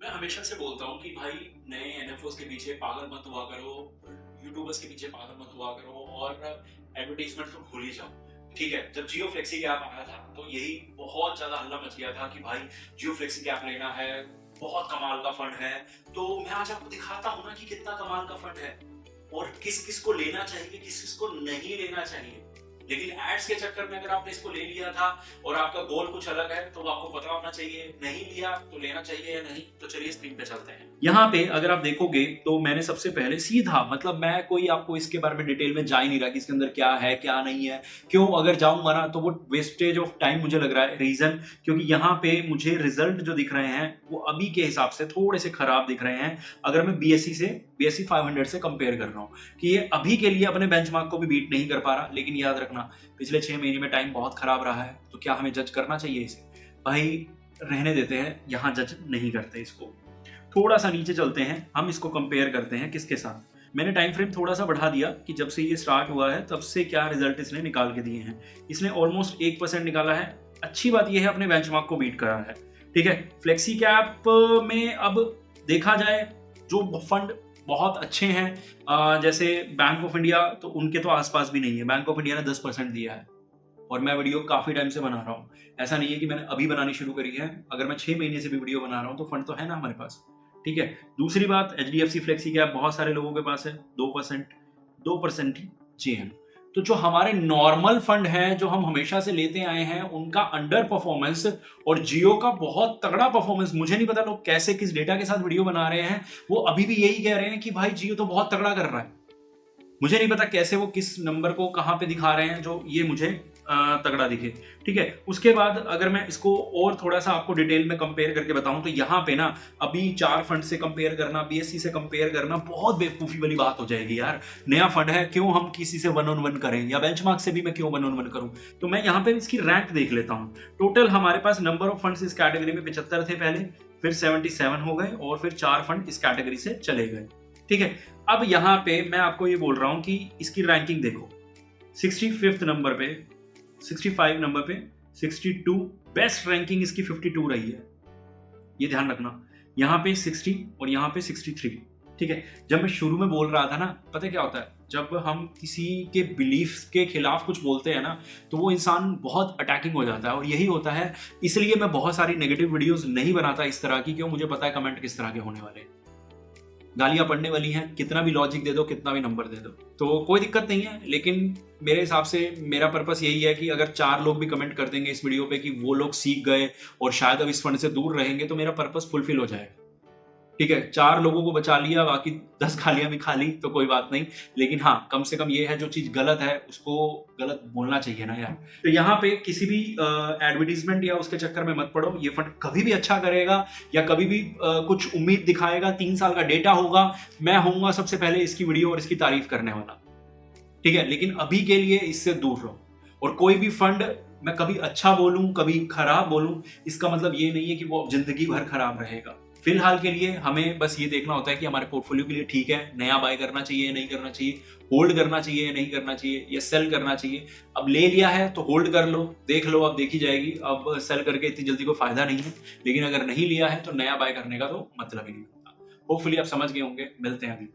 मैं हमेशा से बोलता हूँ कि भाई नए एनएफओस के पीछे पागल मत हुआ करो, यूट्यूबर्स के पीछे पागल मत हुआ करो और एडवर्टीजमेंट तो भूल ही जाओ। ठीक है, जब जियो फ्लेक्सी ऐप आया था तो यही बहुत ज्यादा हल्ला मच गया था कि भाई जियो फ्लेक्सी ऐप लेना है, बहुत कमाल का फंड है। तो मैं आज आपको दिखाता हूँ ना कि कितना कमाल का फंड है और किस किस को लेना चाहिए, किस किस को नहीं लेना चाहिए। लेकिन एड्स के चक्कर में अगर आपने इसको ले लिया था और आपका गोल कुछ अलग है तो आपको पता होना चाहिए, नहीं लिया तो लेना चाहिए या नहीं। तो चलिए स्क्रीन पे चलते हैं। यहाँ पे अगर आप देखोगे तो मैंने सबसे पहले सीधा, मतलब मैं कोई आपको इसके बारे में डिटेल में जा ही नहीं रहा कि इसके अंदर क्या है क्या नहीं है। क्यों, अगर जाऊंगा ना तो वो वेस्टेज ऑफ टाइम मुझे लग रहा है। रीजन क्योंकि यहाँ पे मुझे रिजल्ट जो दिख रहे हैं वो अभी के हिसाब से थोड़े से खराब दिख रहे हैं। अगर मैं BSE 500 से कंपेयर कर रहा हूँ कि ये अभी के लिए अपने बेंचमार्क को भी बीट नहीं कर पा रहा। लेकिन याद रखना, पिछले 6 महीने में टाइम बहुत खराब रहा है, तो क्या हमें जज करना चाहिए इसे? भाई रहने देते हैं, यहाँ जज नहीं करते इसको। थोड़ा सा नीचे चलते हैं, हम इसको कंपेयर करते हैं किसके साथ। मैंने टाइम फ्रेम थोड़ा सा बढ़ा दिया कि जब से ये स्टार्ट हुआ है तब से क्या रिजल्ट इसने निकाल के दिए हैं। इसने ऑलमोस्ट 1% निकाला है। अच्छी बात यह है अपने बेंचमार्क को बीट करा है। ठीक है, फ्लेक्सी कैप में अब देखा जाए जो फंड बहुत अच्छे हैं, जैसे बैंक ऑफ इंडिया, तो उनके तो आसपास भी नहीं है। बैंक ऑफ इंडिया ने 10% दिया है और मैं वीडियो काफी टाइम से बना रहा हूँ। ऐसा नहीं है कि मैंने अभी बनानी शुरू करी है। अगर मैं 6 महीने से भी वीडियो बना रहा हूँ तो फंड तो है ना हमारे पास। ठीक है, दूसरी बात, HDFC फ्लेक्सी कैप बहुत सारे लोगों के पास है, 2% ही GM। तो जो हमारे नॉर्मल फंड हैं जो हम हमेशा से लेते आए हैं उनका अंडर परफॉर्मेंस और जियो का बहुत तगड़ा परफॉर्मेंस, मुझे नहीं पता लोग कैसे किस डेटा के साथ वीडियो बना रहे हैं। वो अभी भी यही कह रहे हैं कि भाई जियो तो बहुत तगड़ा कर रहा है। मुझे नहीं पता कैसे वो किस नंबर को कहां पे दिखा रहे हैं जो ये मुझे तगड़ा दिखे। ठीक है, उसके बाद अगर मैं इसको और थोड़ा सा आपको डिटेल में कंपेयर करके बताऊं तो यहाँ पे ना अभी 4 फंड से कंपेयर करना, BSE से कंपेयर करना बहुत बेवकूफी वाली बात हो जाएगी यार। नया फंड है, क्यों हम किसी से 1 on 1 करें, या बेंचमार्क से भी मैं क्यों 1 on 1 करूं। तो मैं यहाँ पे इसकी रैंक देख लेता हूँ। टोटल हमारे पास नंबर ऑफ फंड्स इस कैटेगरी में 75 थे पहले, फिर 77 हो गए और फिर 4 फंड इस कैटेगरी से चले गए। ठीक है, अब यहाँ पे मैं आपको ये बोल रहा हूँ कि इसकी रैंकिंग देखो, 65 नंबर पे, 65 नंबर पे 62, बेस्ट रैंकिंग इसकी 52 रही है। ये ध्यान रखना, यहाँ पे 60 और यहाँ पे 63। ठीक है, जब मैं शुरू में बोल रहा था ना, पता क्या होता है, जब हम किसी के बिलीफ के खिलाफ कुछ बोलते हैं ना तो वो इंसान बहुत अटैकिंग हो जाता है, और यही होता है। इसलिए मैं बहुत सारी नेगेटिव वीडियोस नहीं बनाता इस तरह की, क्यों, मुझे पता है कमेंट किस तरह के होने वाले हैं, गालियां पड़ने वाली हैं, कितना भी लॉजिक दे दो, कितना भी नंबर दे दो, तो कोई दिक्कत नहीं है। लेकिन मेरे हिसाब से मेरा पर्पस यही है कि अगर 4 लोग भी कमेंट कर देंगे इस वीडियो पे कि वो लोग सीख गए और शायद अब इस फंड से दूर रहेंगे, तो मेरा पर्पस फुलफिल हो जाएगा। ठीक है, 4 लोगों को बचा लिया, बाकी 10 गालियां भी खा ली तो कोई बात नहीं। लेकिन हाँ, कम से कम ये है जो चीज गलत है उसको गलत बोलना चाहिए ना यार। तो यहाँ पे किसी भी एडवर्टीजमेंट या उसके चक्कर में मत पड़ो। ये फंड कभी भी अच्छा करेगा या कभी भी कुछ उम्मीद दिखाएगा, 3 साल का डेटा होगा, मैं होऊंगा सबसे पहले इसकी वीडियो और इसकी तारीफ करने वाला। ठीक है, लेकिन अभी के लिए इससे दूर रहो। और कोई भी फंड मैं कभी अच्छा बोलूं कभी खराब बोलूं, इसका मतलब ये नहीं है कि वो जिंदगी भर खराब रहेगा। फिलहाल के लिए हमें बस ये देखना होता है कि हमारे पोर्टफोलियो के लिए ठीक है, नया बाय करना चाहिए नहीं करना चाहिए, होल्ड करना चाहिए नहीं करना चाहिए, या सेल करना चाहिए। अब ले लिया है तो होल्ड कर लो, देख लो, अब देखी जाएगी। अब सेल करके इतनी जल्दी कोई फायदा नहीं है, लेकिन अगर नहीं लिया है तो नया बाय करने का तो मतलब ही नहीं होता। होपफुली आप समझ गए होंगे। मिलते हैं अभी।